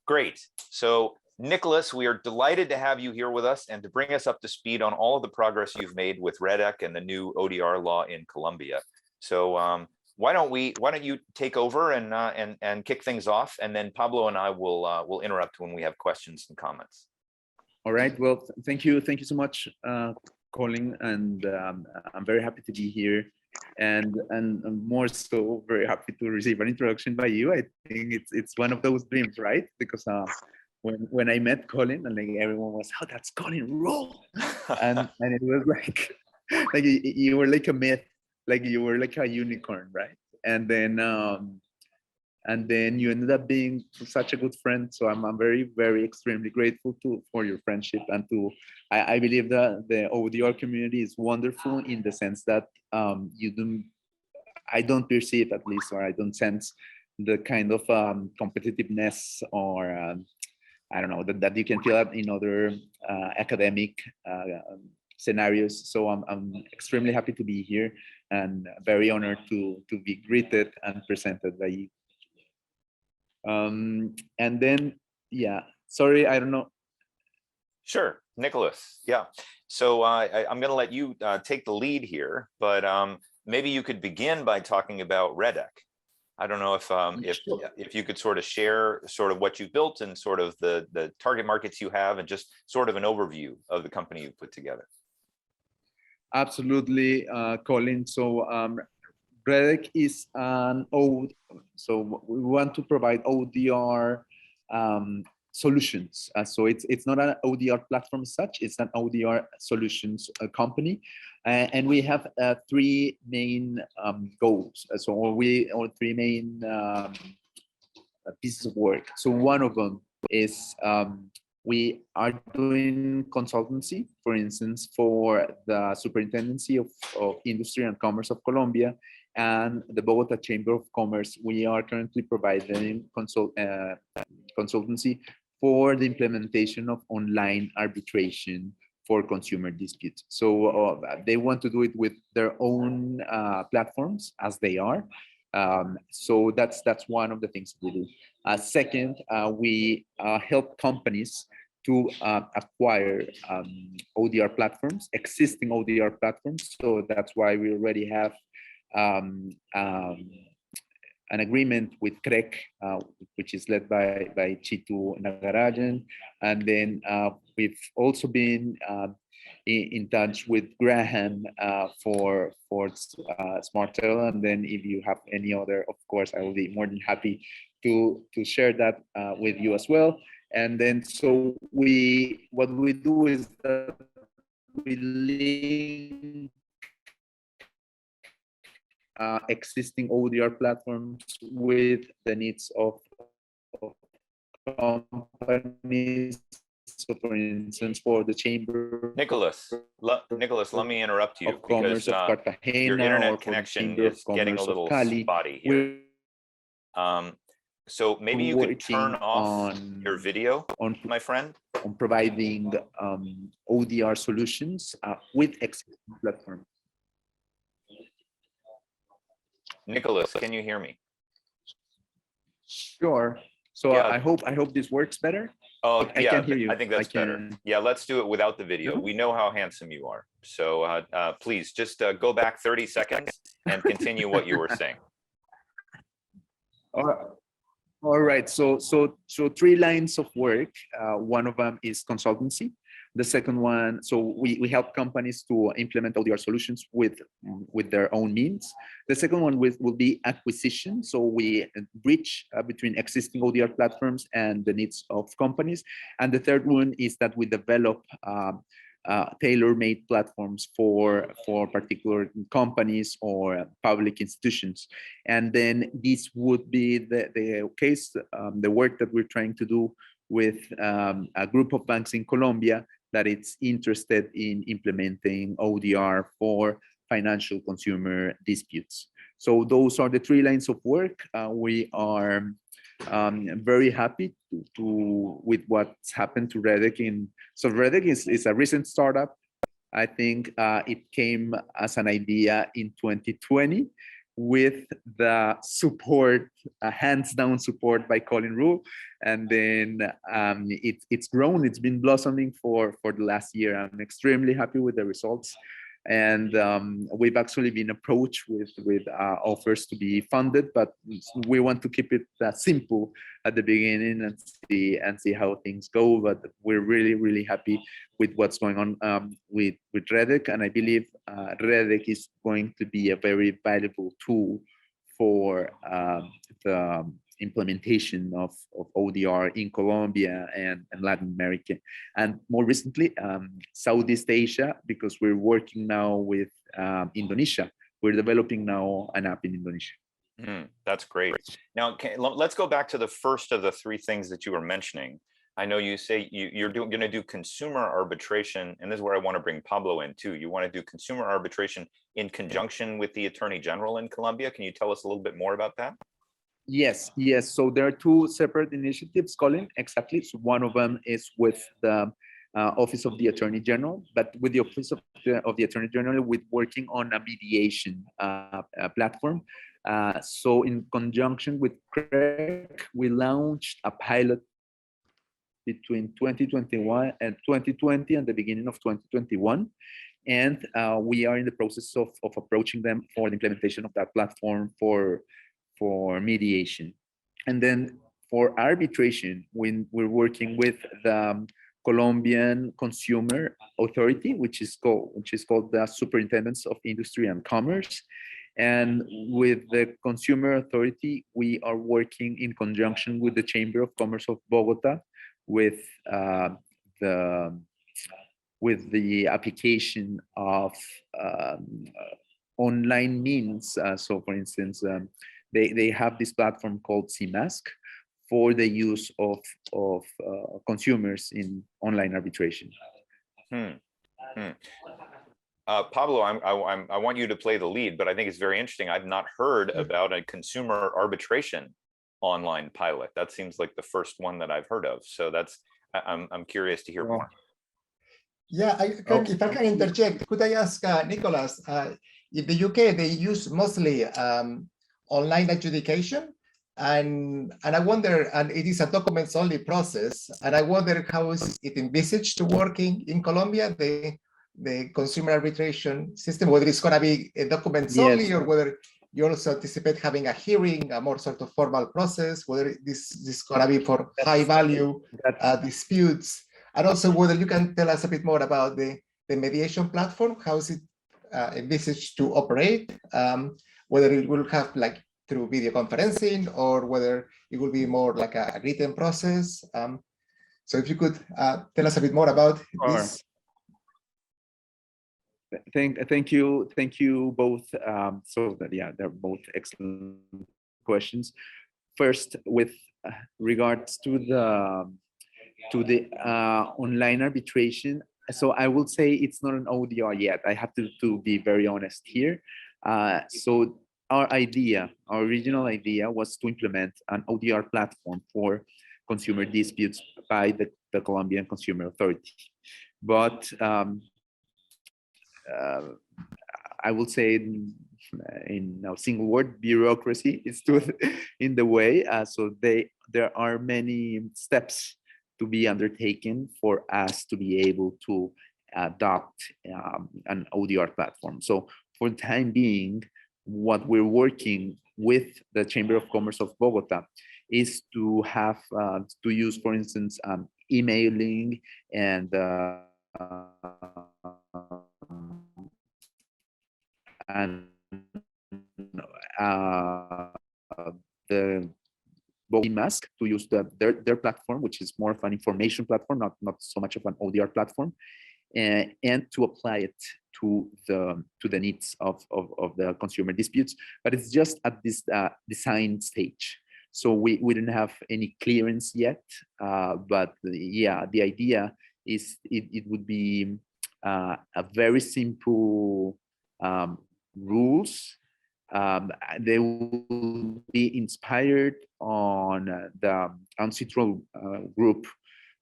Great. So Nicolás, we are delighted to have you here with us and to bring us up to speed on all of the progress you've made with REDEC and the new ODR law in Colombia. So why don't you take over and kick things off, and then Pablo and I will interrupt when we have questions and comments. All right. Well, thank you so much, Colin, and I'm very happy to be here, and I'm more so very happy to receive an introduction by you. I think it's one of those dreams, right? Because when I met Colin, and like everyone was, "Oh, that's Colin, roll," and it was like you were like a myth, like you were like a unicorn, right? And then you ended up being such a good friend. So I'm very, very extremely grateful for your friendship, and I believe that the ODR community is wonderful in the sense that I don't perceive, at least, or I don't sense the kind of competitiveness or I don't know that you can feel in other academic scenarios. So I'm extremely happy to be here and very honored to be greeted and presented by you. And then, yeah, sorry, I don't know. Sure, Nicolás. Yeah. So I'm going to let you take the lead here, but maybe you could begin by talking about REDEC. I don't know if you could sort of share sort of what you built and sort of the target markets you have, and just sort of an overview of the company you put together. Absolutely, Colin. So REDEC is so we want to provide ODR solutions. So it's not an ODR platform as such, it's an ODR solutions company. And we have three main goals. Or three main pieces of work. So one of them is we are doing consultancy, for instance, for the Superintendency of Industry and Commerce of Colombia and the Bogota Chamber of Commerce. We are currently providing consultancy for the implementation of online arbitration for consumer disputes. So they want to do it with their own platforms, as they are. So that's one of the things we do. Second, we help companies to acquire ODR platforms, existing ODR platforms. So that's why we already have an agreement with CREC, which is led by Chitu Nagarajan. And then we've also been in touch with Graham for SmartTel. And then if you have any other, of course, I will be more than happy to share that with you as well. And then so what we do is that we link existing ODR platforms with the needs of companies. So, for instance, for the chamber. Nicolás, let me interrupt you because your internet connection is getting a little spotty here. So maybe you could turn off your video, my friend. On providing ODR solutions with existing platforms. Nicolás, can you hear me? Sure. So yeah. I hope this works better. Oh, I can hear you. I think that's better. Yeah, let's do it without the video. We know how handsome you are. So please just go back 30 seconds and continue what you were saying. All right. So three lines of work. One of them is consultancy. The second one, so we help companies to implement ODR solutions with their own means. The second one will be acquisition. So we bridge between existing ODR platforms and the needs of companies. And the third one is that we develop tailor-made platforms for particular companies or public institutions. And then this would be the case, the work that we're trying to do with a group of banks in Colombia that it's interested in implementing ODR for financial consumer disputes. So those are the three lines of work. We are very happy with what's happened to REDEC. So REDEC is a recent startup. I think it came as an idea in 2020. with the support, hands down support by Colin Rule. And then it's grown, it's been blossoming for the last year. I'm extremely happy with the results. And we've actually been approached with offers to be funded, but we want to keep it simple at the beginning and see how things go. But we're really happy with what's going on with Redec, and I believe Redec is going to be a very valuable tool for the implementation of ODR in Colombia and Latin America, and more recently Southeast Asia, because we're working now with Indonesia. We're developing now an app in Indonesia. That's great. Now, let's go back to the first of the three things that you were mentioning. I know you say you're going to do consumer arbitration, and this is where I want to bring Pablo in too. You want to do consumer arbitration in conjunction with the Attorney General in Colombia. Can you tell us a little bit more about that? Yes. So there are two separate initiatives, Colin, exactly. So one of them is with the Office of the Attorney General, but with the Office of the Attorney General, with working on a mediation platform. So in conjunction with CREC, we launched a pilot between 2021 and 2020 and the beginning of 2021. And we are in the process of approaching them for the implementation of that platform for mediation. And then for arbitration, when we're working with the Colombian Consumer Authority, which is called the Superintendence of Industry and Commerce. And with the Consumer Authority, we are working in conjunction with the Chamber of Commerce of Bogota with the application of online means. So for instance, they have this platform called CMask for the use of consumers in online arbitration. Pablo, I want you to play the lead, but I think it's very interesting. I've not heard about a consumer arbitration online pilot. That seems like the first one that I've heard of. So I'm curious to hear more. Yeah, if I can interject, could I ask Nicolás, in the UK, they use mostly online adjudication, and I wonder, and it is a documents only process, and I wonder how is it envisaged to working in Colombia, the consumer arbitration system, whether it's going to be documents only, or whether you also anticipate having a hearing, a more sort of formal process, whether this is going to be for high value disputes, and also whether you can tell us a bit more about the mediation platform. How is it envisaged to operate? Whether it will have like through video conferencing, or whether it will be more like a written process. So if you could tell us a bit more about this. Thank you both. So that, yeah, they're both excellent questions. First, with regards to the online arbitration, so I will say it's not an ODR yet. I have to be very honest here. So our original idea was to implement an ODR platform for consumer disputes by the Colombian Consumer Authority. But I will say in a single word, bureaucracy is in the way. So there are many steps to be undertaken for us to be able to adopt an ODR platform. So for the time being, what we're working with the Chamber of Commerce of Bogota is to have to use, for instance, emailing and the Mask to use their platform, which is more of an information platform, not so much of an ODR platform, and to apply it to the needs of the consumer disputes. But it's just at this design stage. So we didn't have any clearance yet, but yeah, the idea is it would be a very simple rules. They will be inspired on the Ancitral group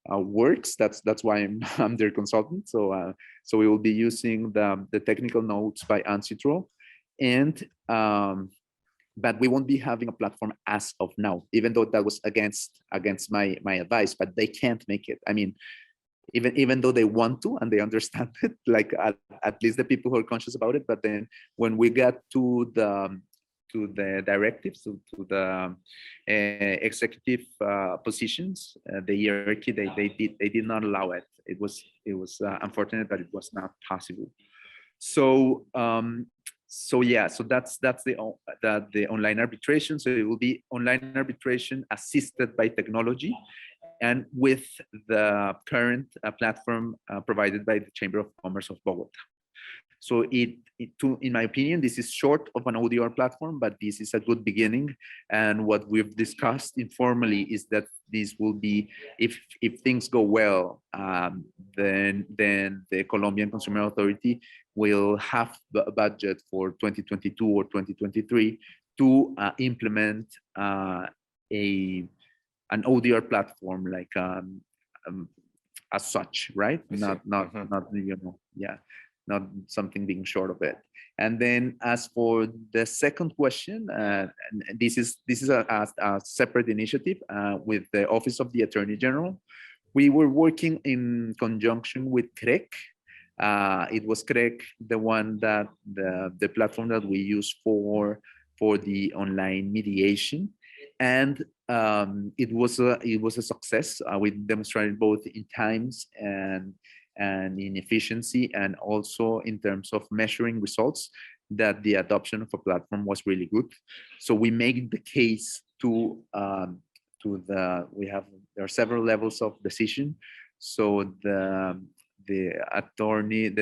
works. That's why I'm their consultant. So we will be using the technical notes by Ancitral, and but we won't be having a platform as of now, even though that was against my advice, but they can't make it. I mean, even though they want to and they understand it, like at least the people who are conscious about it. But then when we got to the directives, to the executive positions, the hierarchy, they did not allow it. It was unfortunate that it was not possible. So yeah, so that's the online arbitration. So it will be online arbitration assisted by technology, and with the current platform provided by the Chamber of Commerce of Bogota. So in my opinion, this is short of an ODR platform, but this is a good beginning. And what we've discussed informally is that this will be, if things go well, then the Colombian Consumer Authority will have a budget for 2022 or 2023 to implement an ODR platform, like as such, right? Not not something being short of it. And then as for the second question, this is a separate initiative with the Office of the Attorney General. We were working in conjunction with CREC. It was CREC, the one that the platform that we use for the online mediation, and it was a success. We demonstrated both in times and in efficiency, and also in terms of measuring results, that the adoption of a platform was really good. So we made the case to there are several levels of decision. So the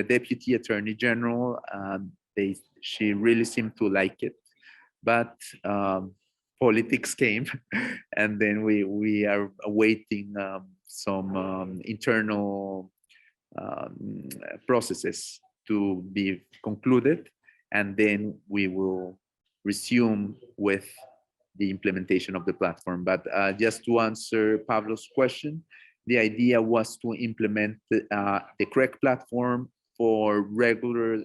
Deputy Attorney General, she really seemed to like it, but politics came, and then we are awaiting some internal processes to be concluded, and then we will resume with the implementation of the platform. But just to answer Pablo's question, the idea was to implement the correct platform for regular,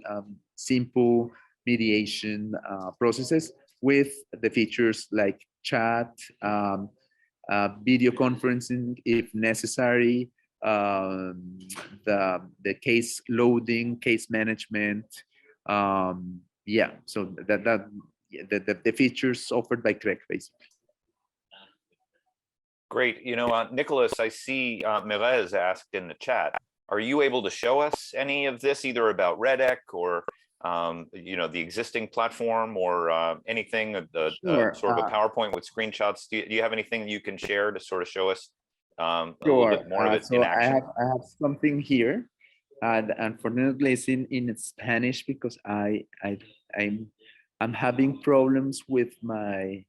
simple mediation processes, with the features like chat, video conferencing if necessary, the case loading, case management. Yeah, so the features offered by CREC, basically. Great. You know, Nicolás, I see Mirez asked in the chat, are you able to show us any of this, either about REDEC or you know, the existing platform, or anything, Sure. sort of a PowerPoint with screenshots? Do you have anything you can share to sort of show us a Sure. little bit more of it in action? I have something here, and unfortunately it's in Spanish, because I'm having problems with my.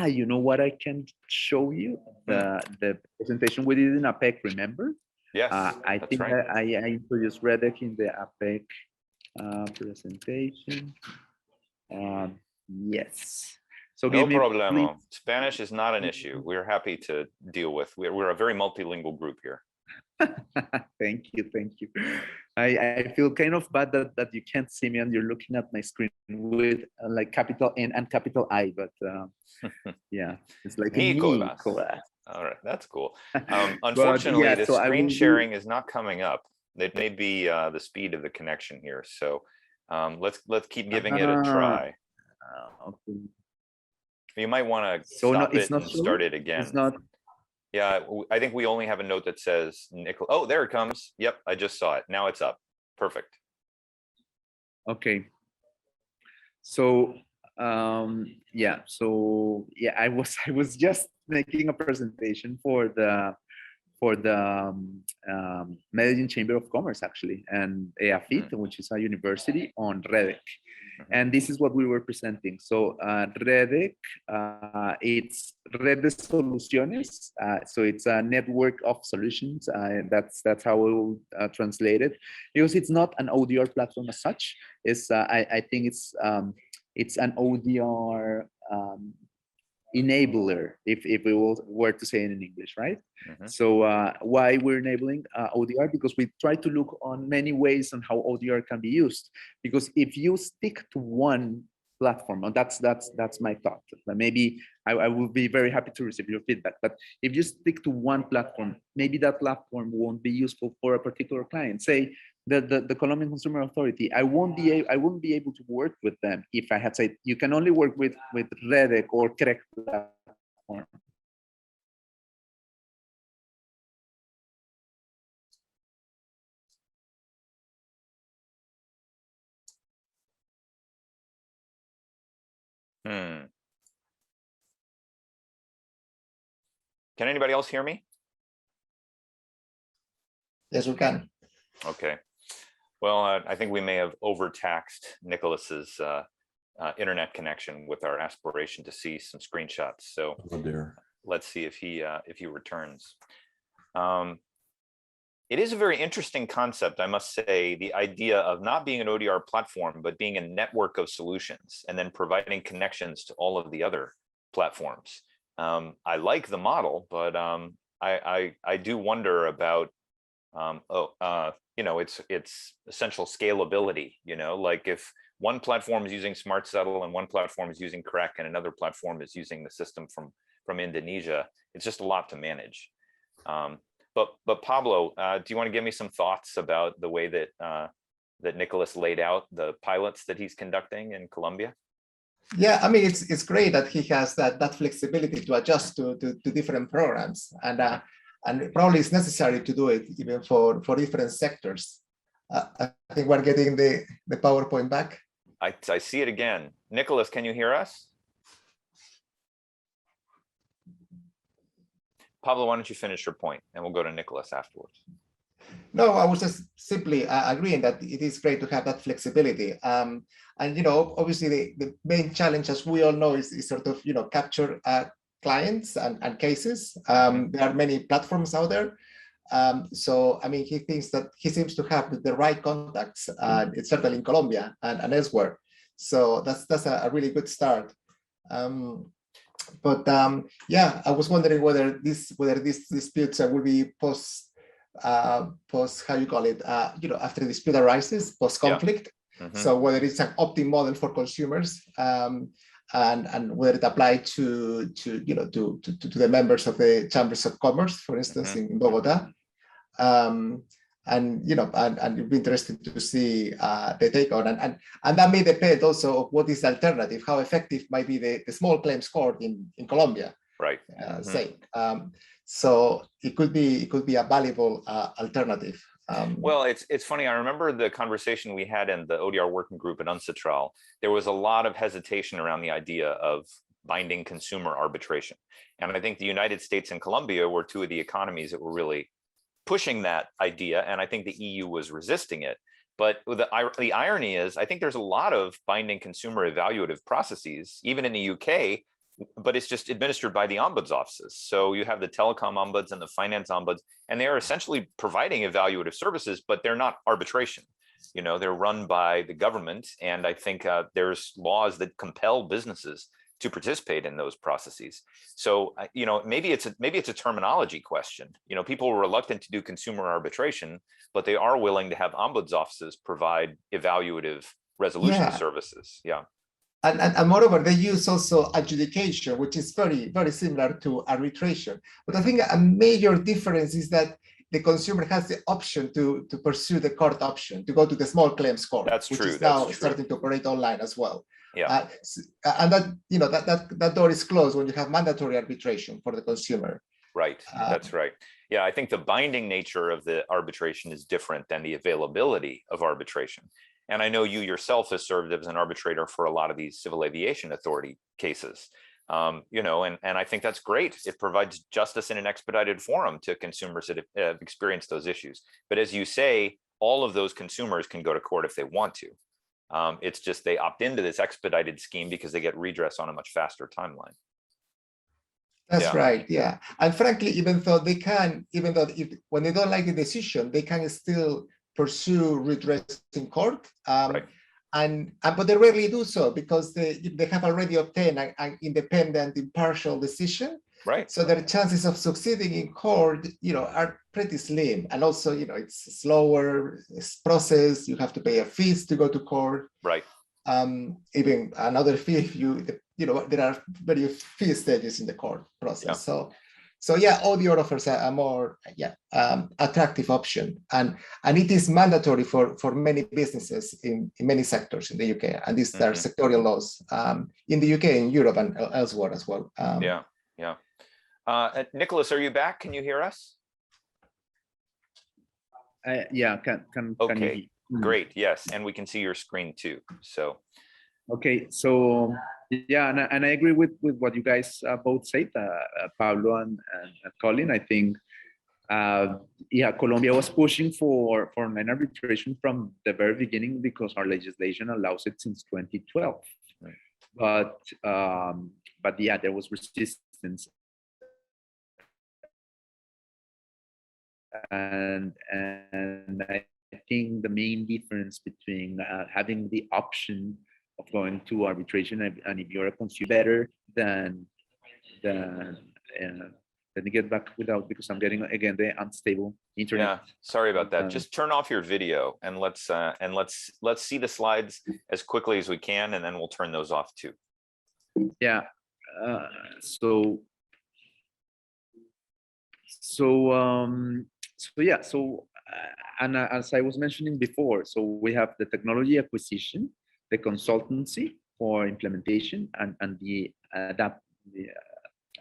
You know what? I can show you the presentation we did in APEC. Remember? Yes, I that's think right. I introduced REDEC in the APEC presentation. Yes. So No give me, problemo. please. Spanish is not an issue. We're happy to deal with. We're a very multilingual group here. Thank you. I feel kind of bad that you can't see me and you're looking at my screen with like capital N and capital I, but yeah, it's like Nicolás. Nicolás. All right, that's cool. Unfortunately, yeah, the so screen sharing is not coming up. It may be the speed of the connection here. So let's keep giving it a try. Okay. You might want to So stop it's it not and showing? start it again. It's not. Yeah, I think we only have a note that says Nicol. Oh, there it comes. Yep, I just saw it. Now it's up. Perfect. Okay. So yeah, I was just making a presentation for the Medellin Chamber of Commerce, actually, and EAFIT, which is a university, on REDEC. And this is what we were presenting. So REDEC, it's Red de Soluciones. So it's a network of solutions. That's how we will translate it, because it's not an ODR platform as such. It's I think it's an ODR enabler, if we were to say it in English, right? So why we're enabling ODR? Because we try to look on many ways on how ODR can be used. Because if you stick to one platform. And that's my thought. But maybe I will be very happy to receive your feedback. But if you stick to one platform, maybe that platform won't be useful for a particular client. Say the Colombian Consumer Authority, I won't be able to work with them if I had said you can only work with Redec or Correct platform. Can anybody else hear me? Yes, we can. Okay. Well, I think we may have overtaxed Nicholas's internet connection with our aspiration to see some screenshots. So let's see if he returns. It is a very interesting concept, I must say, the idea of not being an ODR platform, but being a network of solutions and then providing connections to all of the other platforms. I like the model, but I do wonder about, it's essential scalability, like if one platform is using Smart Settle and one platform is using Correct and another platform is using the system from Indonesia, it's just a lot to manage. But Pablo, do you want to give me some thoughts about the way that that Nicolás laid out the pilots that he's conducting in Colombia? Yeah, I mean, it's great that he has that flexibility to adjust to different programs, and probably it's necessary to do it even for different sectors. I think we're getting the PowerPoint back. I see it again. Nicolás, can you hear us? Pablo, why don't you finish your point and we'll go to Nicolás afterwards. No, I was just simply agreeing that it is great to have that flexibility. And, obviously the main challenge, as we all know, is sort of, capture clients and cases. There are many platforms out there. So, I mean, he thinks that he seems to have the right contacts, it's certainly in Colombia and elsewhere. So that's a really good start. Yeah, I was wondering whether these disputes will be post how you call it, after the dispute arises, post conflict. Yeah. So whether it's an optimal model for consumers, and whether it applied to the members of the chambers of commerce, for instance, in Bogota. And it'd be interesting to see the take on, and that may depend also of what is the alternative, how effective might be the small claims court in Colombia, right? Say, so it could be a valuable alternative. Well, it's funny. I remember the conversation we had in the ODR working group at UNCITRAL. There was a lot of hesitation around the idea of binding consumer arbitration, and I think the United States and Colombia were two of the economies that were really pushing that idea, and I think the EU was resisting it. But the irony is, I think there's a lot of binding consumer evaluative processes, even in the UK, but it's just administered by the ombuds offices. So you have the telecom ombuds and the finance ombuds, and they are essentially providing evaluative services, but they're not arbitration. They're run by the government, and I think there's laws that compel businesses to participate in those processes. So, maybe it's a terminology question. People are reluctant to do consumer arbitration, but they are willing to have ombuds offices provide evaluative resolution services. Yeah. And moreover, they use also adjudication, which is very, very similar to arbitration. But I think a major difference is that the consumer has the option to pursue the court option, to go to the small claims court, which is now starting to operate online as well. Yeah. And that door is closed when you have mandatory arbitration for the consumer. Right. That's right. Yeah, I think the binding nature of the arbitration is different than the availability of arbitration. And I know you yourself have served as an arbitrator for a lot of these Civil Aviation Authority cases. And I think that's great. It provides justice in an expedited forum to consumers that have experienced those issues. But as you say, all of those consumers can go to court if they want to. It's just they opt into this expedited scheme because they get redress on a much faster timeline. That's right. Yeah. And frankly, even though when they don't like the decision, they can still pursue redress in court. Right. But they rarely do so because they have already obtained an independent, impartial decision. Right. So their chances of succeeding in court, are pretty slim. And also, it's slower process. You have to pay a fees to go to court. Right. even another fee if you know, there are very few stages in the court process. Yeah. So yeah, ODR offers a more attractive option, and it is mandatory for many businesses in many sectors in the UK, and these are sectorial laws in the UK, in Europe, and elsewhere as well. Yeah. Nicolás, are you back? Can you hear us? Yeah, can Okay, you great. Yes, and we can see your screen too. So okay, so yeah, and I agree with what you guys both said, Pablo and Colin. I think yeah, Colombia was pushing for online arbitration from the very beginning because our legislation allows it since 2012. But yeah, there was resistance, and I think the main difference between having the option of going to arbitration and if you're a consumer better than let me get back without, because I'm getting again the unstable internet. yeah, sorry about that. Just turn off your video and let's see the slides as quickly as we can, and then we'll turn those off too. Yeah. And as I was mentioning before, so we have the technology acquisition, the consultancy for implementation, and the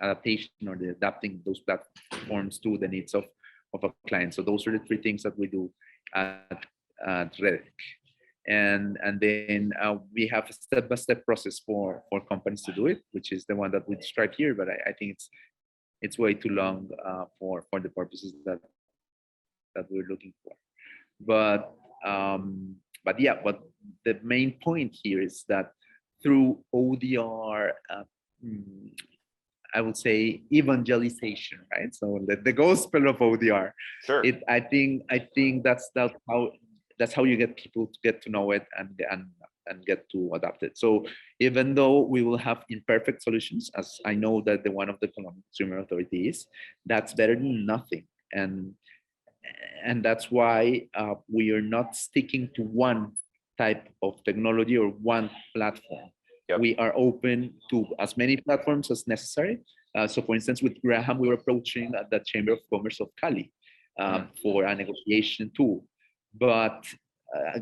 adaptation or the adapting those platforms to the needs of a client. So those are the three things that we do at Redec. And then we have a step-by-step process for companies to do it, which is the one that we described here, but I think it's way too long for the purposes that we're looking for. But yeah, but the main point here is that through ODR, I would say evangelization, right? So the gospel of ODR. Sure. I think that's how you get people to get to know it and get to adapt it. So even though we will have imperfect solutions, as I know that the one of the Consumer Authority is, that's better than nothing. And that's why we are not sticking to one type of technology or one platform. Yep. We are open to as many platforms as necessary. So for instance, with Graham, we were approaching the Chamber of Commerce of Cali for a negotiation tool. But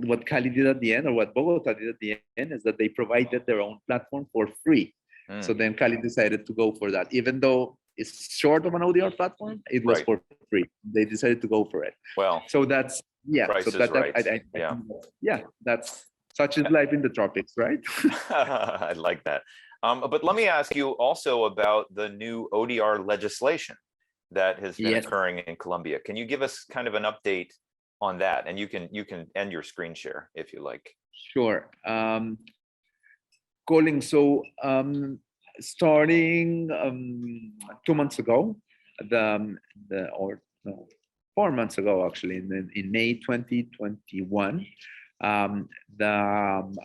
what Cali did at the end, or what Bogota did at the end, is that they provided their own platform for free. So then Cali decided to go for that. Even though it's short of an ODR platform, it was for free. They decided to go for it. Well, so that's, yeah. Price so is right. Yeah, that's such is life in the tropics, right? I like that. But let me ask you also about the new ODR legislation that has been occurring in Colombia. Can you give us kind of an update on that? And you can end your screen share if you like. Sure. Colin, so starting 2 months ago, 4 months ago actually, in May 2021, a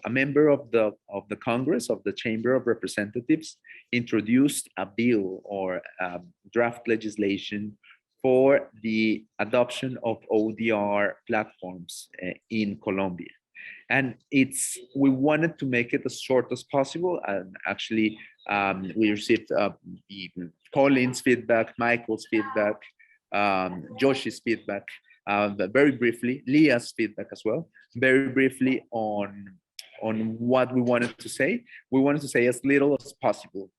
member of the Congress, of the Chamber of Representatives, introduced a bill or draft legislation for the adoption of ODR platforms in Colombia. And we wanted to make it as short as possible. And actually, we received Colin's feedback, Michael's feedback, Josh's feedback, very briefly, Leah's feedback as well, very briefly on what we wanted to say. We wanted to say as little as possible.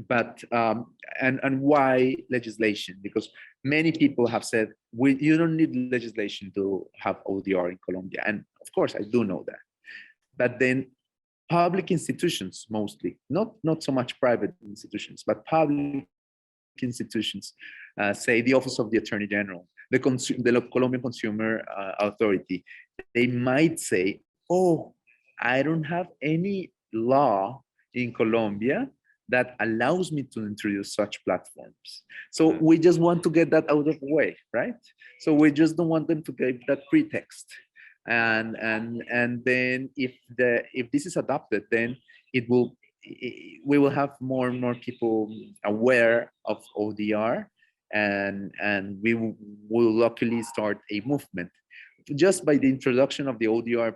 But and why legislation? Because many people have said you don't need legislation to have ODR in Colombia, and of course I do know that. But then public institutions, mostly, not so much private institutions, but public institutions, say the Office of the Attorney General, the Colombian Consumer Authority, they might say, "Oh, I don't have any law in Colombia that allows me to introduce such platforms." So we just want to get that out of the way, right? So we just don't want them to give that pretext. And then if this is adopted, then we will have more and more people aware of ODR, and we will luckily start a movement just by the introduction of the ODR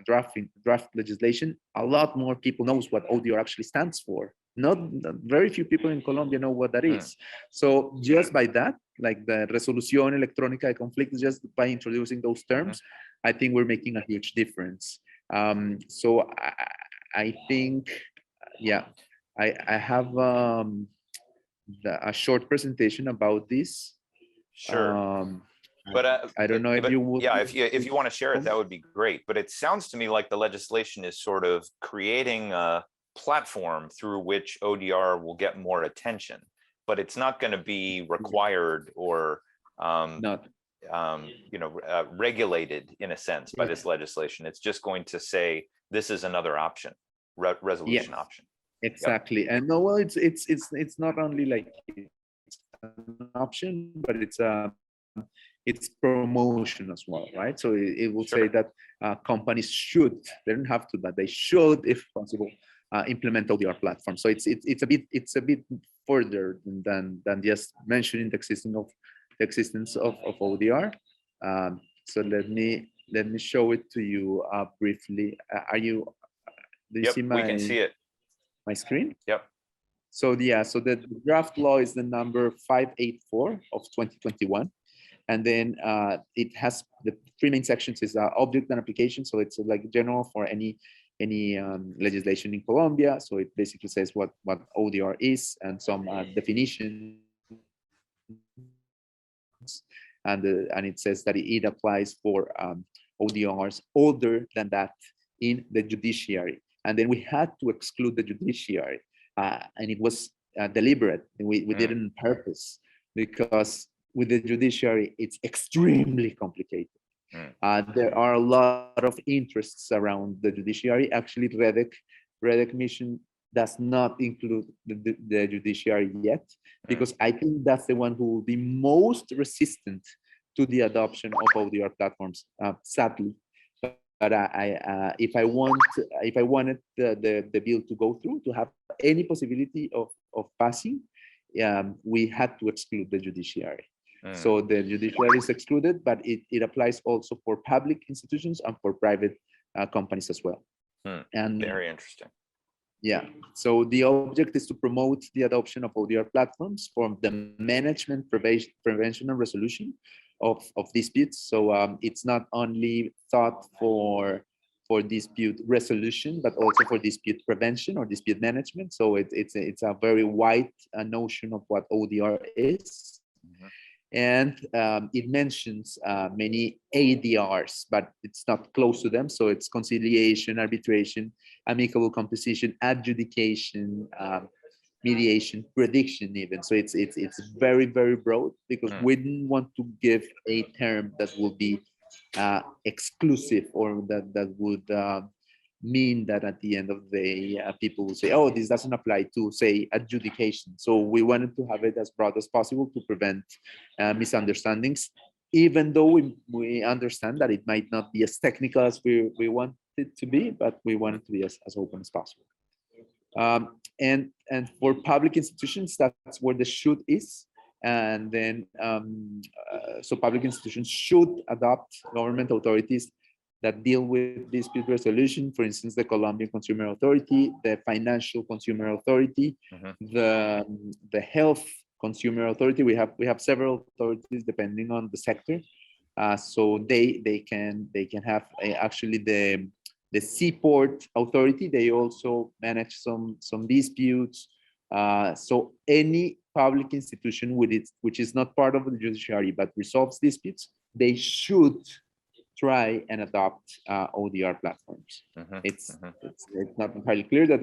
draft legislation, a lot more people knows what ODR actually stands for. Not very few people in Colombia know what that is. So just by that, like the resolución electrónica de conflictos, just by introducing those terms, I think we're making a huge difference. So I think, yeah, I have a short presentation about this. Sure. But I don't know if you would. Yeah, if you want to share it, that would be great. But it sounds to me like the legislation is sort of creating a platform through which ODR will get more attention, but it's not going to be required or Not. regulated in a sense by this legislation. It's just going to say this is another option, resolution option. Exactly. Yep. And no, well, it's not only like it's an option, but it's promotion as well, right? So it will say that companies should, they don't have to, but they should, if possible, implement ODR platform. So it's a bit further than just mentioning the existence of ODR. So let me show it to you briefly. Do you see we can see it. My screen? Yep. So so the draft law is the number 584 of 2021. And then it has the three main sections is object and application. So it's like general for any legislation in Colombia. So it basically says what ODR is and some definitions. And it says that it applies for ODRs older than that in the judiciary. And then we had to exclude the judiciary. And it was deliberate. We did it on purpose because with the judiciary, it's extremely complicated. There are a lot of interests around the judiciary. Actually, REDEC mission does not include the judiciary yet, because I think that's the one who will be most resistant to the adoption of ODR platforms, sadly. But if I wanted the bill to go through, to have any possibility of passing, we had to exclude the judiciary. So the judiciary is excluded, but it applies also for public institutions and for private companies as well. And very interesting. Yeah, so the object is to promote the adoption of ODR platforms for the management, prevention, and resolution of disputes. So it's not only thought for dispute resolution, but also for dispute prevention or dispute management. So it's a very wide notion of what ODR is. And it mentions many ADRs, but it's not close to them. So it's conciliation, arbitration, amicable composition, adjudication, mediation, prediction even. So it's very, very broad, because we didn't want to give a term that will be exclusive, or that would mean that at the end of the day, people will say, oh, this doesn't apply to, say, adjudication. So we wanted to have it as broad as possible to prevent misunderstandings, even though we understand that it might not be as technical as we want it to be, but we want it to be as open as possible. And for public institutions, that's where the should is. And then, so public institutions should adopt government authorities that deal with dispute resolution, for instance, the Colombian Consumer Authority, the Financial Consumer Authority, the Health Consumer Authority. We have several authorities depending on the sector. So they can have actually the Seaport Authority. They also manage some disputes. So any public institution which is not part of the judiciary but resolves disputes, they should try and adopt ODR platforms. It's not entirely clear that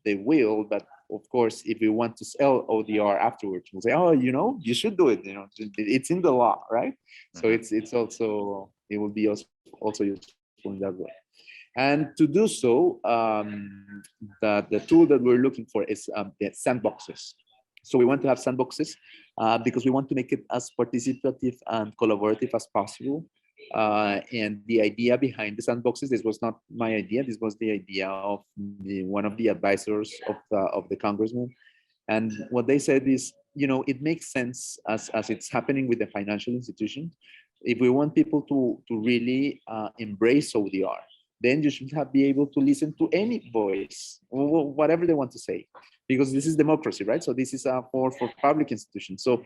they will, but of course, if we want to sell ODR afterwards, we'll say, oh, you should do it. It's in the law, right? So it's also, it will be also useful in that way. And to do so, the tool that we're looking for is the sandboxes. So we want to have sandboxes because we want to make it as participative and collaborative as possible. And the idea behind the sandboxes, this was not my idea. This was the idea of one of the advisors of the congressman. And what they said is, it makes sense as it's happening with the financial institution. If we want people to really embrace ODR, then you should be able to listen to any voice, or whatever they want to say, because this is democracy, right? So this is for public institutions. So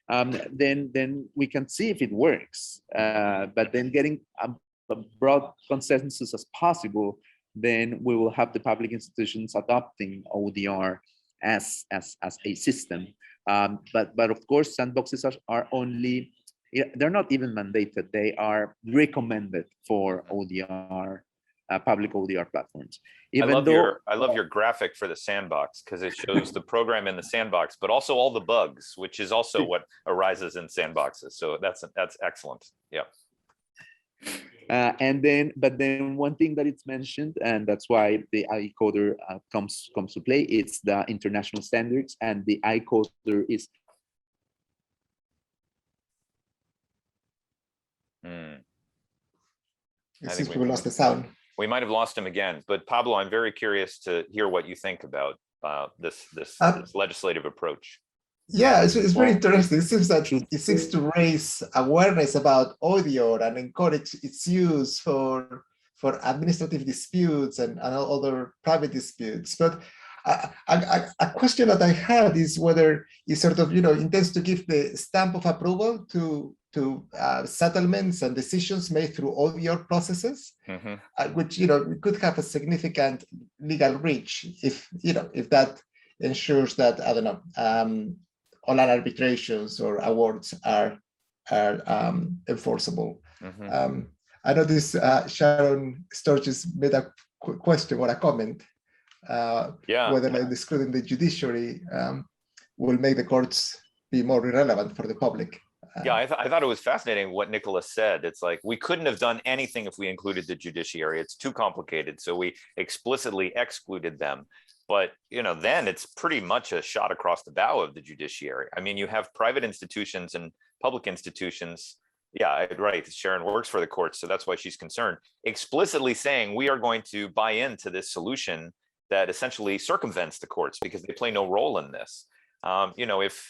then we can see if it works. But then getting a broad consensus as possible, then we will have the public institutions adopting ODR as a system. But of course, sandboxes are only, they're not even mandated. They are recommended for ODR, public ODR platforms. I love your graphic for the sandbox, because it shows the program in the sandbox, but also all the bugs, which is also what arises in sandboxes. So that's excellent. Yeah. But then one thing that it's mentioned, and that's why the ICODR comes to play, it's the international standards, and the ICODR is. It seems we lost the sound. We might have lost him again, but Pablo, I'm very curious to hear what you think about this legislative approach. Yeah, it's very interesting. It seems that it seems to raise awareness about audio and encourage its use for administrative disputes and other private disputes. But a question that I had is whether it sort of intends to give the stamp of approval to settlements and decisions made through ODR processes, which could have a significant legal reach if that ensures that, I don't know, online arbitrations or awards are enforceable. I know this Sharon Sturgis made a question or a comment whether excluding the judiciary will make the courts be more irrelevant for the public. Yeah, I thought it was fascinating what Nicolás said. It's like, we couldn't have done anything if we included the judiciary. It's too complicated. So we explicitly excluded them. But then it's pretty much a shot across the bow of the judiciary. I mean, you have private institutions and public institutions. Yeah, right. Sharon works for the courts, so that's why she's concerned. Explicitly saying we are going to buy into this solution that essentially circumvents the courts because they play no role in this. If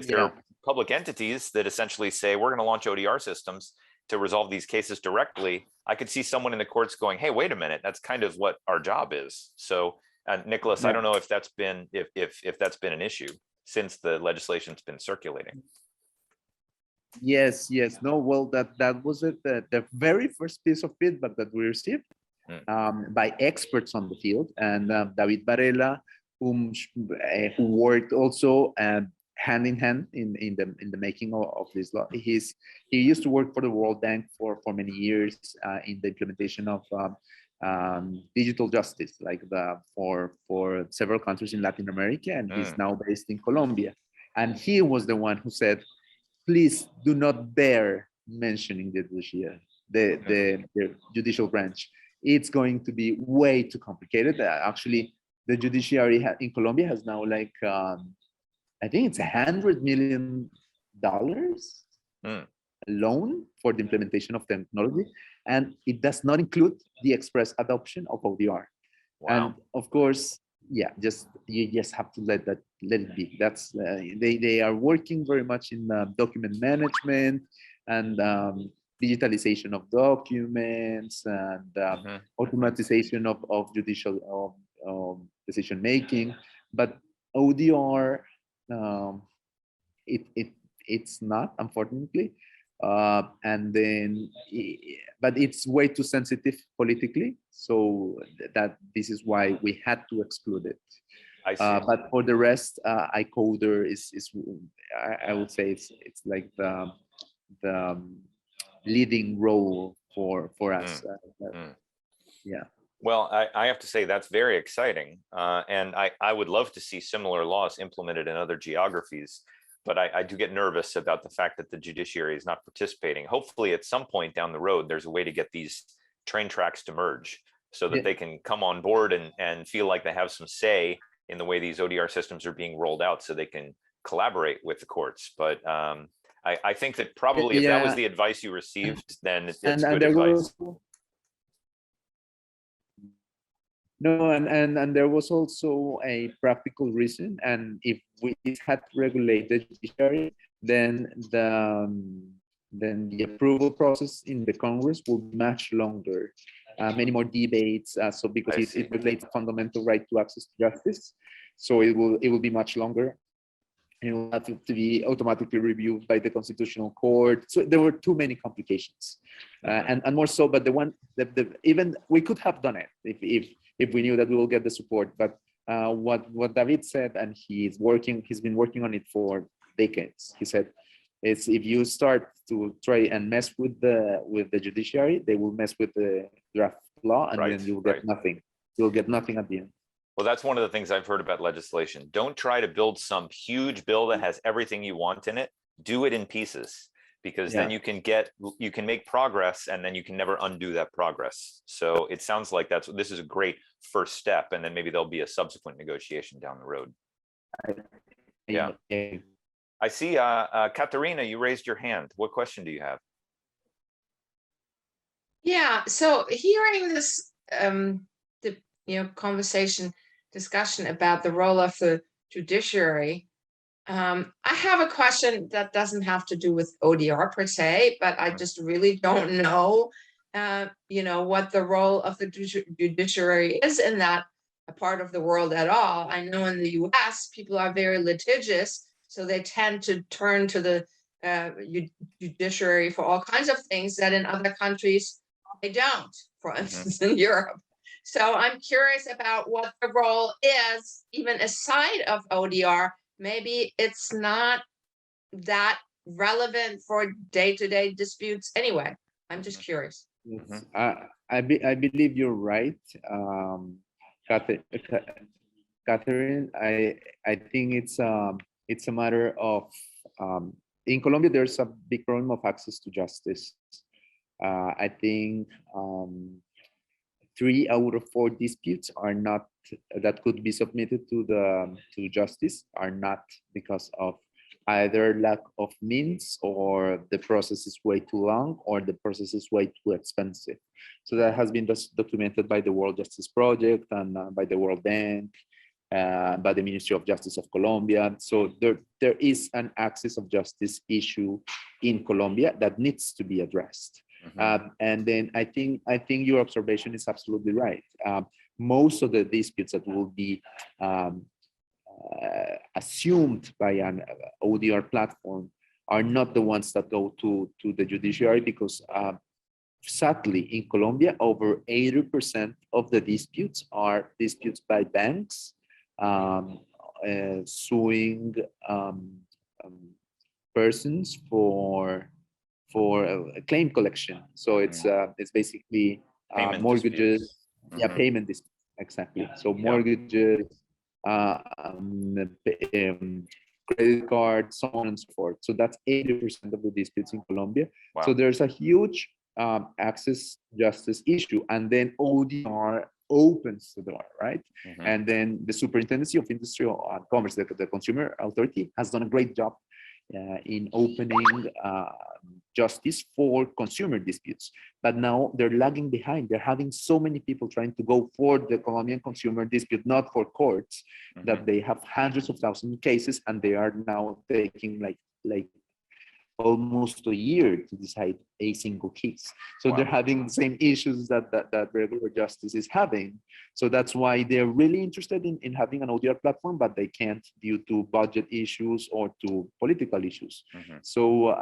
there are public entities that essentially say we're going to launch ODR systems to resolve these cases directly, I could see someone in the courts going, "Hey, wait a minute, that's kind of what our job is." So. Nicolás, I don't know if that's been an issue since the legislation's been circulating. Yes. No, well, that was it. The very first piece of feedback that we received by experts on the field, and David Varela, who worked also hand in hand in the making of this law. He used to work for the World Bank for many years in the implementation of digital justice, like for several countries in Latin America, and he's now based in Colombia. And he was the one who said, please do not dare mentioning the judicial branch. It's going to be way too complicated. Actually, the judiciary in Colombia has now like, I think it's $100 million loan for the implementation of technology, and it does not include the express adoption of ODR. Wow. And of course, you just have to let it be. That's they are working very much in document management and digitalization of documents and automatization of judicial decision making, but ODR it's not, unfortunately. And then, but it's way too sensitive politically, so that this is why we had to exclude it. I see. But for the rest, ICODR is I would say it's like the leading role for us. Yeah. Well, I have to say that's very exciting, and I would love to see similar laws implemented in other geographies. But I do get nervous about the fact that the judiciary is not participating. Hopefully, at some point down the road, there's a way to get these train tracks to merge so that they can come on board and feel like they have some say in the way these ODR systems are being rolled out, so they can collaborate with the courts. But I think that probably if that was the advice you received, then it's good advice. No, and there was also a practical reason, and if we had regulated judiciary, then the approval process in the Congress will be much longer many more debates. So because I see. it relates fundamental right to access to justice, so it will be much longer. And it will have to be automatically reviewed by the Constitutional Court. So there were too many complications, and more so. But the one that even we could have done it if we knew that we will get the support. But what David said, and he's been working on it for decades. He said, "It's if you start to try and mess with the judiciary, they will mess with the draft law, and then you'll get nothing. You'll get nothing at the end." Well, that's one of the things I've heard about legislation. Don't try to build some huge bill that has everything you want in it. Do it in pieces, because then you can make progress, and then you can never undo that progress. So it sounds like this is a great first step, and then maybe there'll be a subsequent negotiation down the road. Yeah. I see, Katerina, you raised your hand. What question do you have? Yeah, so hearing this, discussion about the role of the judiciary, I have a question that doesn't have to do with ODR per se, but I just really don't know, what the role of the judiciary is in that part of the world at all. I know in the US, people are very litigious, so they tend to turn to the judiciary for all kinds of things that in other countries they don't, for instance, in Europe. So I'm curious about what the role is, even aside of ODR. Maybe it's not that relevant for day-to-day disputes anyway. I'm just curious. Yes. I believe you're right, Catherine. I think it's a matter of in Colombia there's a big problem of access to justice. I think 3 out of 4 disputes are not that could be submitted to justice are not because of either lack of means, or the process is way too long, or the process is way too expensive. So that has been documented by the World Justice Project and by the World Bank, by the Ministry of Justice of Colombia. So there is an access of justice issue in Colombia that needs to be addressed. And then I think your observation is absolutely right. Most of the disputes that will be assumed by an ODR platform are not the ones that go to the judiciary, because sadly in Colombia, over 80% of the disputes are disputes by banks suing persons for claim collection. So it's basically mortgages, disputes. Payment disputes, exactly. So mortgages, credit cards, so on and so forth. So that's 80% of the disputes in Colombia. Wow. So there's a huge access justice issue, and then ODR opens the door, right? And then the Superintendency of Industry and Commerce, the Consumer Authority, has done a great job in opening justice for consumer disputes. But now they're lagging behind. They're having so many people trying to go for the Colombian consumer dispute, not for courts, that they have hundreds of thousands of cases, and they are now taking like almost a year to decide a single case. So they're having the same issues that regular justice is having. So that's why they're really interested in having an ODR platform, but they can't due to budget issues or to political issues. So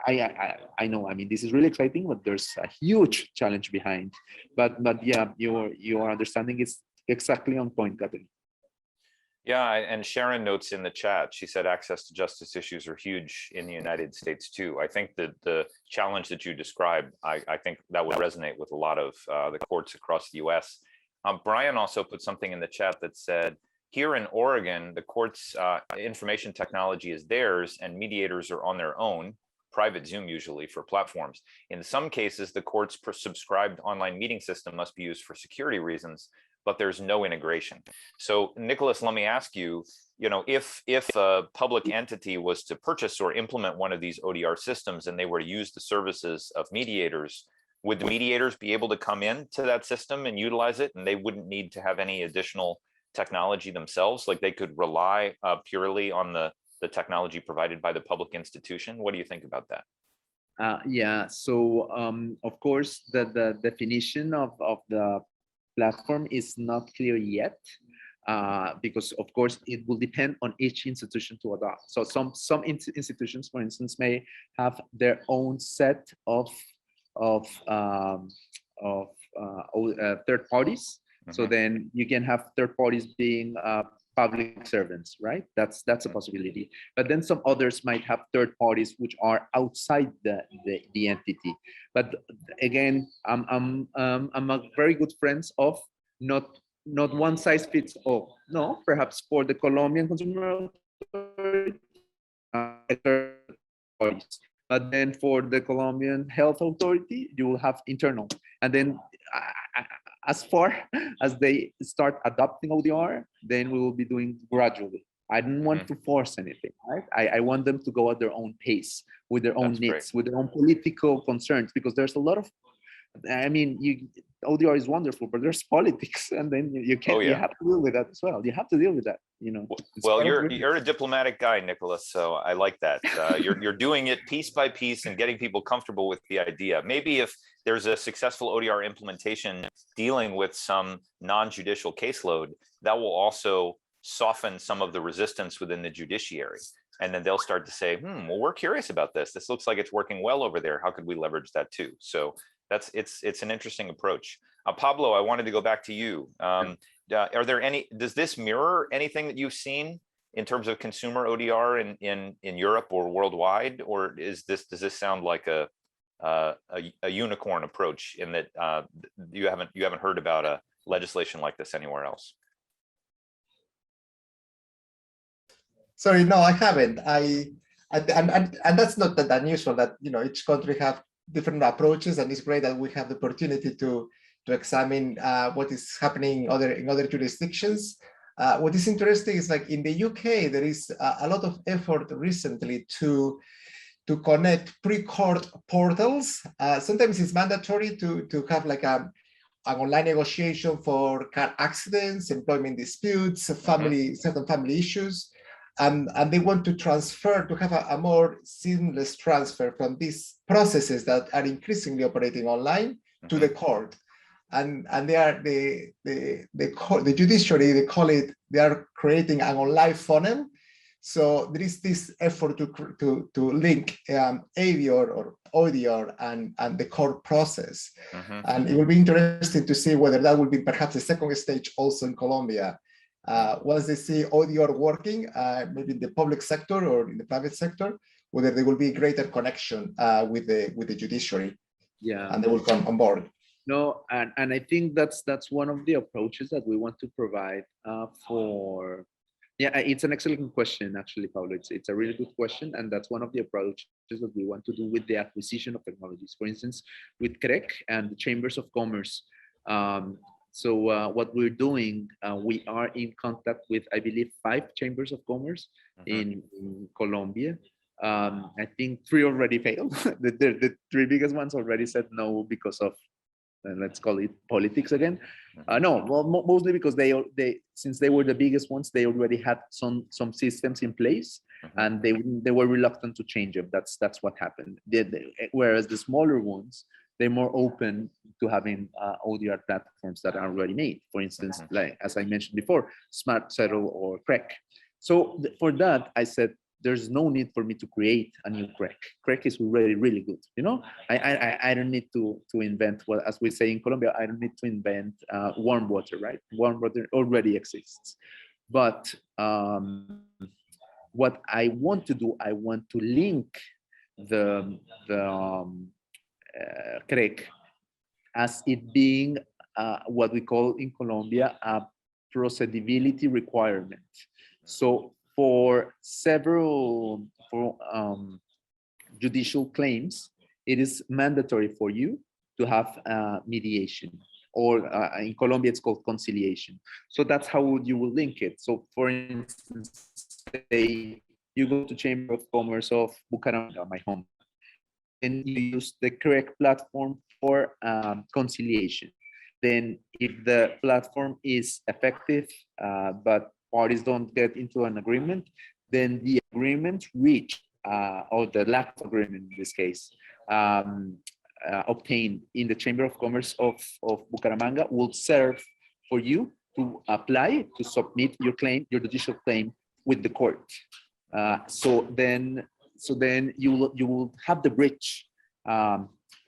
I know, I mean, this is really exciting, but there's a huge challenge behind. But yeah, your understanding is exactly on point, Catherine. Yeah, and Sharon notes in the chat, she said access to justice issues are huge in the United States too. I think that the challenge that you described, I think that would resonate with a lot of the courts across the US. Brian also put something in the chat that said, here in Oregon, the court's information technology is theirs and mediators are on their own, private Zoom usually for platforms. In some cases, the court's subscribed online meeting system must be used for security reasons, but there's no integration. So Nicolás, let me ask you, if a public entity was to purchase or implement one of these ODR systems and they were to use the services of mediators, would the mediators be able to come into that system and utilize it, and they wouldn't need to have any additional technology themselves? Like they could rely purely on the technology provided by the public institution? What do you think about that? Yeah, so of course, the definition of the platform is not clear yet, because of course it will depend on each institution to adopt. So some institutions, for instance, may have their own set of um, third parties. So Mhm. then you can have third parties being public servants, right? That's a possibility. But then some others might have third parties which are outside the entity. But again, I'm a very good friends of not one size fits all. No, perhaps for the Colombian Consumer Authority, third parties. But then for the Colombian Health Authority, you will have internal. And then as far as they start adopting ODR, then we will be doing gradually. I don't want to force anything, right? I want them to go at their own pace, with their own That's great. needs, with their own political concerns, because there's a lot of, I mean, ODR is wonderful, but there's politics, and then you can't. Oh, You yeah. have to deal with that as well. You have to deal with that. You know. It's Well, part of you're a diplomatic guy, Nicholas, so I like that. You're doing it piece by piece and getting people comfortable with the idea. Maybe if there's a successful ODR implementation dealing with some non-judicial caseload, that will also soften some of the resistance within the judiciary. And then they'll start to say, well, we're curious about this. This looks like it's working well over there. How could we leverage that too? So it's an interesting approach. Pablo, I wanted to go back to you. Are there does this mirror anything that you've seen in terms of consumer ODR in Europe or worldwide, or does this sound like a unicorn approach in that you haven't heard about a legislation like this anywhere else? Sorry, no, I haven't. And that's not that unusual that, you know, each country have different approaches, and it's great that we have the opportunity to examine what is happening in other jurisdictions. What is interesting is, like, in the UK, there is a lot of effort recently to connect pre-court portals. Sometimes it's mandatory to have like an online negotiation for car accidents, employment disputes, certain family issues. And they want to have a more seamless transfer from these processes that are increasingly operating online to the court. And they are the judiciary, they are creating an online funnel. So there is this effort to link ADR or ODR and the court process. And it will be interesting to see whether that will be perhaps the second stage also in Colombia. Once they see ODR working, maybe in the public sector or in the private sector, whether there will be greater connection with the judiciary, and they will come on board. No, and I think that's one of the approaches that we want to provide for. Yeah, it's an excellent question, actually, Paulo. It's a really good question, and that's one of the approaches that we want to do with the acquisition of technologies. For instance, with CREC and the Chambers of Commerce. So what we're doing, we are in contact with, I believe, 5 chambers of commerce in Colombia. I think 3 already failed. The 3 biggest ones already said no because of, let's call it politics again. No, well, mostly because since they were the biggest ones, they already had some systems in place, and they were reluctant to change them. That's what happened. Whereas the smaller ones, they're more open to having ODR platforms that are already made. For instance, like as I mentioned before, Smart Settle or CREC. So for that, I said, there's no need for me to create a new CREC. CREC is already really good. You know, I don't need to invent, well, as we say in Colombia, I don't need to invent warm water, right? Warm water already exists. But what I want to do, I want to link the CREC as it being what we call in Colombia a procedibility requirement. So for several judicial claims, it is mandatory for you to have mediation, or in Colombia it's called conciliation. So that's how you will link it. So for instance, say you go to Chamber of Commerce of Bucaramanga, my home, and you use the correct platform for conciliation. Then if the platform is effective, but parties don't get into an agreement, then the agreement reached, or the lack of agreement in this case, obtained in the Chamber of Commerce of Bucaramanga will serve for you to apply to submit your claim, your judicial claim with the court. So then you will have the bridge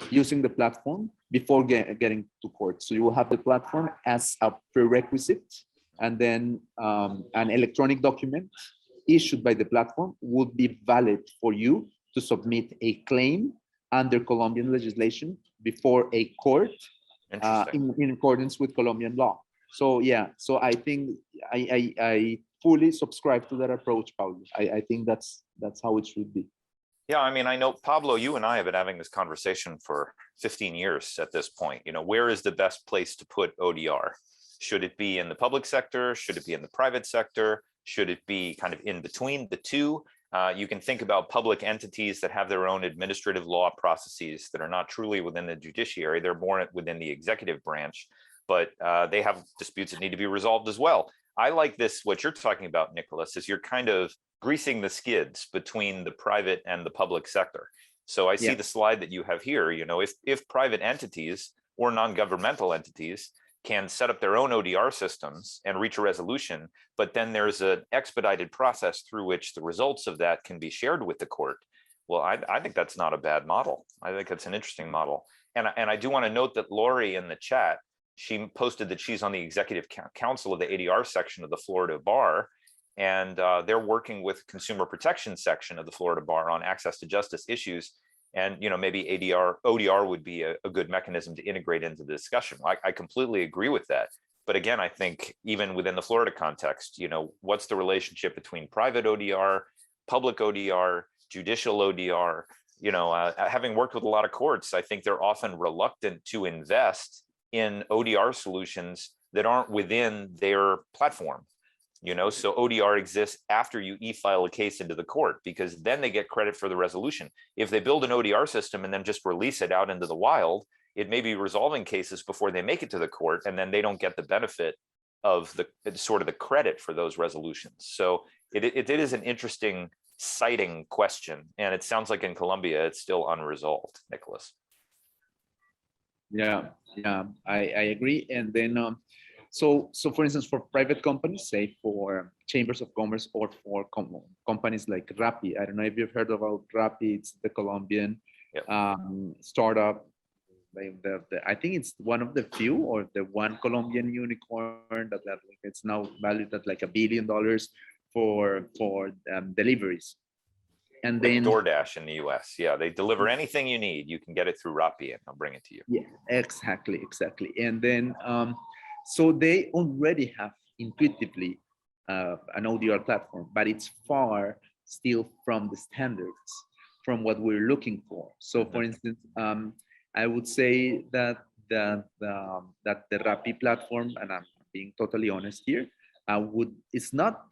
using the platform before getting to court. So you will have the platform as a prerequisite, and then an electronic document issued by the platform would be valid for you to submit a claim under Colombian legislation before a court in accordance with Colombian law. So yeah, so I think I fully subscribe to that approach, Pablo. I think that's how it should be. Yeah, I mean, I know, Pablo, you and I have been having this conversation for 15 years at this point. You know, where is the best place to put ODR? Should it be in the public sector? Should it be in the private sector? Should it be kind of in between the two? You can think about public entities that have their own administrative law processes that are not truly within the judiciary. They're more within the executive branch, but they have disputes that need to be resolved as well. I like this, what you're talking about, Nicolás, is you're kind of greasing the skids between the private and the public sector. So I see the slide that you have here. You know, if private entities or non-governmental entities can set up their own ODR systems and reach a resolution, but then there's an expedited process through which the results of that can be shared with the court. Well, I think that's not a bad model. I think it's an interesting model. And I do want to note that Lori in the chat, she posted that she's on the executive council of the ADR section of the Florida Bar, and they're working with consumer protection section of the Florida Bar on access to justice issues. And, you know, maybe ODR would be a good mechanism to integrate into the discussion. I completely agree with that. But again, I think even within the Florida context, you know, what's the relationship between private ODR, public ODR, judicial ODR? You know, having worked with a lot of courts, I think they're often reluctant to invest in ODR solutions that aren't within their platform. You know, so ODR exists after you e-file a case into the court, because then they get credit for the resolution. If they build an ODR system and then just release it out into the wild, it may be resolving cases before they make it to the court, and then they don't get the benefit of the sort of the credit for those resolutions. So it is an interesting citing question, and it sounds like in Colombia it's still unresolved, Nicolás. Yeah, I agree. And then so for instance, for private companies, say for chambers of commerce or for companies like Rappi, I don't know if you've heard about Rappi. It's the Colombian startup. I think it's one of the few, or the one Colombian unicorn that it's now valued at like $1 billion for deliveries. And then DoorDash in the US, yeah, they deliver anything you need. You can get it through Rappi and they'll bring it to you. Yeah, exactly. And then so they already have intuitively an ODR platform, but it's far still from the standards, from what we're looking for. So for instance, I would say that the Rappi platform, and I'm being totally honest here, it's not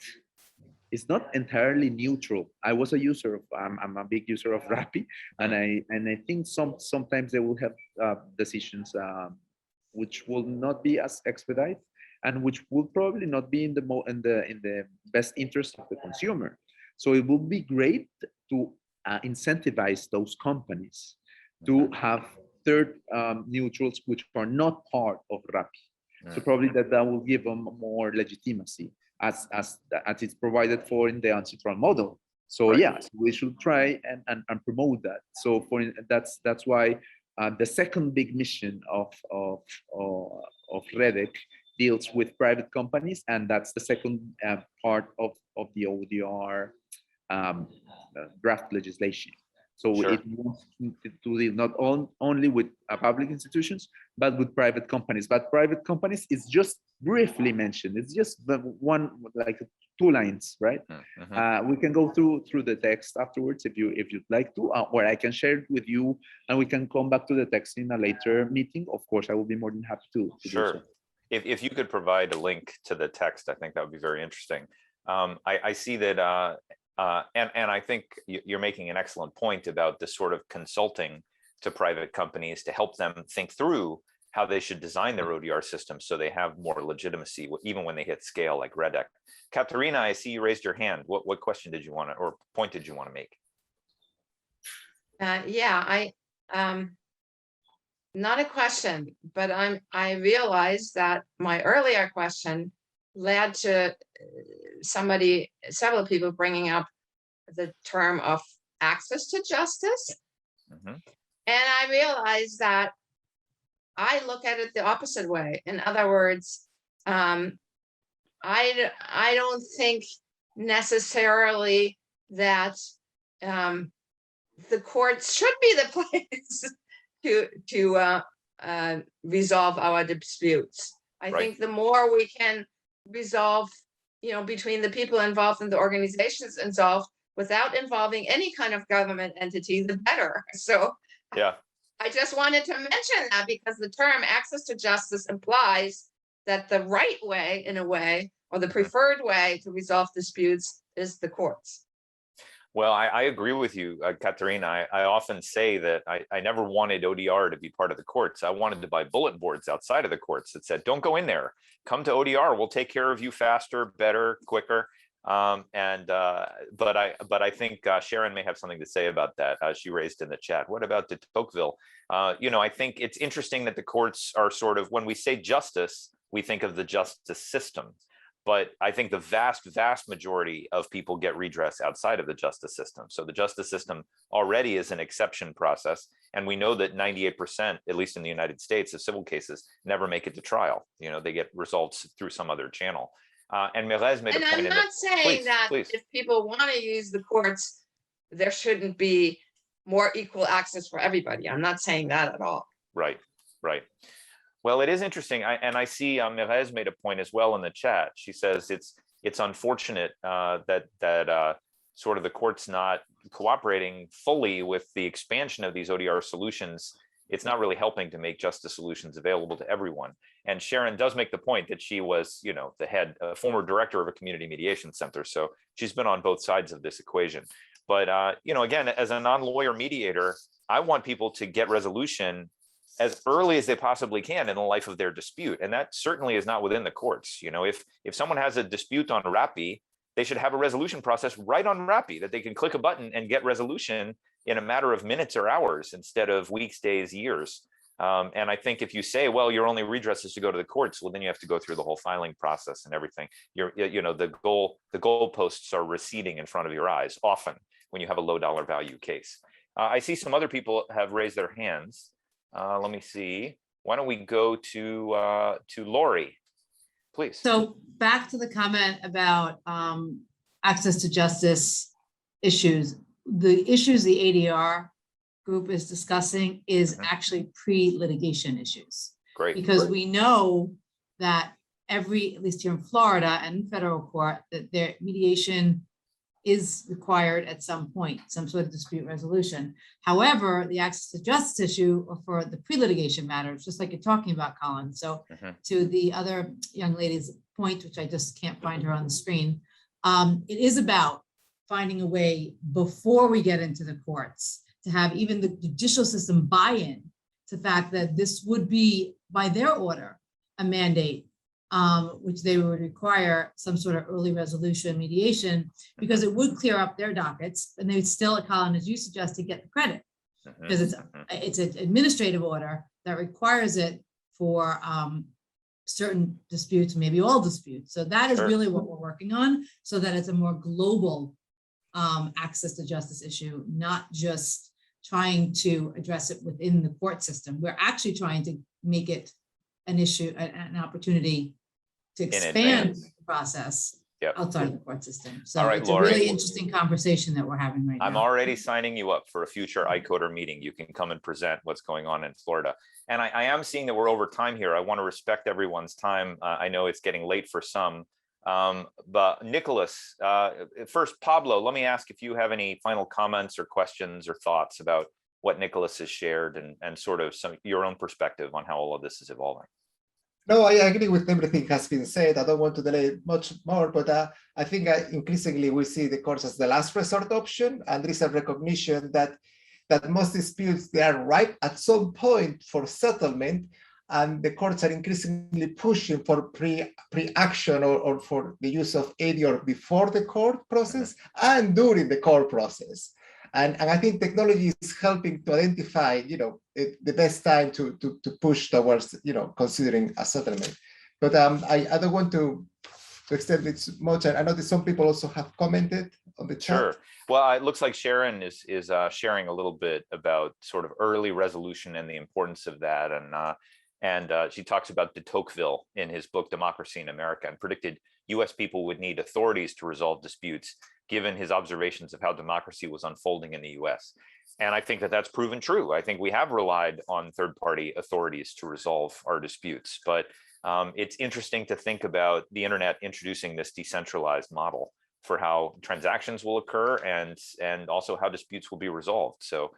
entirely neutral. I was a user I'm a big user of Rappi, and I think sometimes they will have decisions which will not be as expedited, and which will probably not be in the best interest of the consumer. So it would be great to incentivize those companies to have third neutrals which are not part of Rappi. So probably that will give them more legitimacy as it's provided for in the ancestral model. So yeah, so we should try and promote that. So that's why the second big mission of REDEC deals with private companies, and that's the second part of the ODR draft legislation. So it wants to deal not only with public institutions, but with private companies. But private companies is just briefly mentioned. It's just the one, like 2 lines, right? We can go through the text afterwards if you'd like to, or I can share it with you, and we can come back to the text in a later meeting. Of course, I will be more than happy to Sure. do so. If you could provide a link to the text, I think that would be very interesting. I see that, and I think you're making an excellent point about this sort of consulting to private companies to help them think through how they should design their ODR system so they have more legitimacy, even when they hit scale like REDEC. Katerina, I see you raised your hand. What question did you want to, or point did you want to make? Yeah, not a question, but I realized that my earlier question led to several people bringing up the term of access to justice. Mhm. And I realized that I look at it the opposite way. In other words, I don't think necessarily that the courts should be the place to resolve our disputes. I Right. think the more we can resolve, between the people involved and the organizations involved without involving any kind of government entity, the better. So Yeah. I just wanted to mention that because the term access to justice implies that the right way, in a way, or the preferred way to resolve disputes is the courts. Well, I agree with you, Katerina. I often say that I never wanted ODR to be part of the courts. I wanted to buy bulletin boards outside of the courts that said, don't go in there. Come to ODR. We'll take care of you faster, better, quicker. But I think Sharon may have something to say about that. She raised in the chat. What about de Tocqueville? I think it's interesting that the courts are sort of, when we say justice, we think of the justice system. But I think the vast majority of people get redress outside of the justice system. So the justice system already is an exception process. And we know that 98%, at least in the United States, of civil cases never make it to trial. They get results through some other channel. And Mérez made a point in And I'm not saying that if people want to use the courts, there shouldn't be more equal access for everybody. I'm not saying that at all. Right. Well, it is interesting, and I see Mérez made a point as well in the chat. She says it's unfortunate that sort of the court's not cooperating fully with the expansion of these ODR solutions. It's not really helping to make justice solutions available to everyone. And Sharon does make the point that she was, the head, former director of a community mediation center. So she's been on both sides of this equation. But again, as a non-lawyer mediator, I want people to get resolution as early as they possibly can in the life of their dispute. And that certainly is not within the courts. If someone has a dispute on Rappi, they should have a resolution process right on Rappi that they can click a button and get resolution in a matter of minutes or hours instead of weeks, days, years. And I think if you say, well, your only redress is to go to the courts, well, then you have to go through the whole filing process and everything. The goalposts are receding in front of your eyes often when you have a low dollar value case. I see some other people have raised their hands. Let me see. Why don't we go to Lori, please? So back to the comment about access to justice issues. The issues the ADR group is discussing is actually pre-litigation issues. Great. Because we know that at least here in Florida and federal court, that their mediation is required at some point, some sort of dispute resolution. However, the access to justice issue for the pre-litigation matters, just like you're talking about, Colin. So to the other young lady's point, which I just can't find her on the screen, it is about finding a way before we get into the courts to have even the judicial system buy-in to the fact that this would be, by their order, a mandate, which they would require some sort of early resolution mediation, because it would clear up their dockets, and they would still, Colin, as you suggested, get the credit, because it's an administrative order that requires it for certain disputes, maybe all disputes. So that is really what we're working on, so that it's a more global access to justice issue, not just trying to address it within the court system. We're actually trying to make it an issue, an opportunity to expand the process outside of the court system. So it's a really interesting conversation that we're having right now. I'm already signing you up for a future ICODR meeting. You can come and present what's going on in Florida. And I am seeing that we're over time here. I want to respect everyone's time. I know it's getting late for some. But Nicolás, first, Pablo, let me ask if you have any final comments or questions or thoughts about what Nicolás has shared and sort of your own perspective on how all of this is evolving. No, I agree with everything has been said. I don't want to delay much more, but I think increasingly we see the courts as the last resort option, and there is a recognition that most disputes, they are ripe at some point for settlement, and the courts are increasingly pushing for pre-action or for the use of ADR before the court process and during the court process. And I think technology is helping to identify, the best time to push towards, considering a settlement. But I don't want to extend it much. I know that some people also have commented on the chat. Sure. Well, it looks like Sharon is sharing a little bit about sort of early resolution and the importance of that. And she talks about de Tocqueville in his book, Democracy in America, and predicted US people would need authorities to resolve disputes, given his observations of how democracy was unfolding in the US. And I think that that's proven true. I think we have relied on third-party authorities to resolve our disputes, but it's interesting to think about the internet introducing this decentralized model for how transactions will occur and also how disputes will be resolved. So,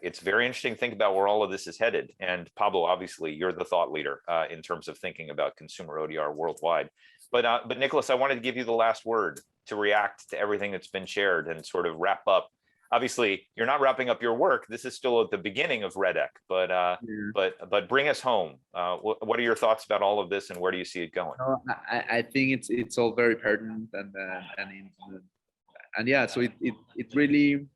it's very interesting to think about where all of this is headed. And Pablo, obviously, you're the thought leader in terms of thinking about consumer ODR worldwide. But Nicolás, I wanted to give you the last word to react to everything that's been shared and sort of wrap up. Obviously, you're not wrapping up your work. This is still at the beginning of REDEC, but bring us home. What are your thoughts about all of this, and where do you see it going? I think it's all very pertinent, and yeah, so it really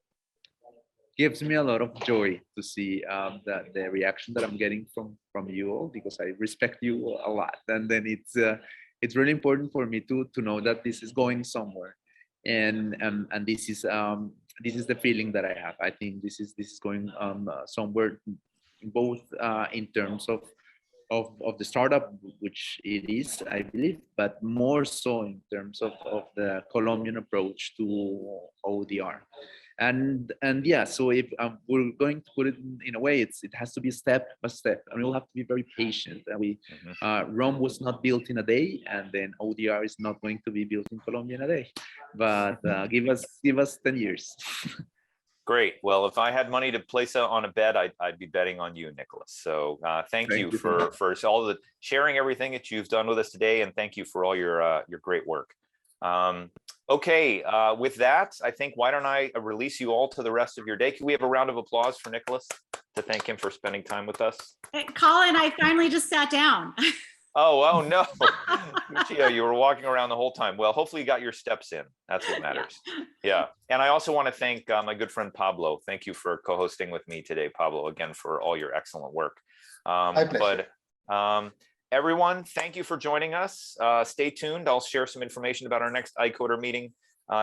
gives me a lot of joy to see the reaction that I'm getting from you all, because I respect you a lot, and then it's really important for me to know that this is going somewhere, and this is the feeling that I have. I think this is going somewhere, both in terms of the startup, which it is, I believe, but more so in terms of the Colombian approach to ODR. And yeah, so if we're going to put it in a way, it has to be step by step, and we'll have to be very patient. And Rome was not built in a day, and then ODR is not going to be built in Colombia in a day. But give us 10 years. Great. Well, if I had money to place on a bet, I'd be betting on you, Nicolás. So thank you for all the sharing everything that you've done with us today, and thank you for all your great work. Okay, with that, I think, why don't I release you all to the rest of your day? Can we have a round of applause for Nicolás to thank him for spending time with us? Hey, Colin, I finally just sat down. Oh no, Lucia, you were walking around the whole time. Well, hopefully you got your steps in. That's what matters. Yeah. And I also want to thank my good friend Pablo. Thank you for co-hosting with me today, Pablo, again, for all your excellent work. My pleasure. Everyone, thank you for joining us. Stay tuned. I'll share some information about our next ICODR meeting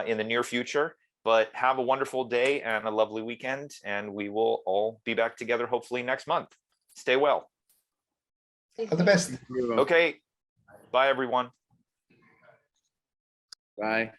in the near future, but have a wonderful day and a lovely weekend, and we will all be back together hopefully next month. Stay well. All the best. Okay. Bye, everyone. Bye.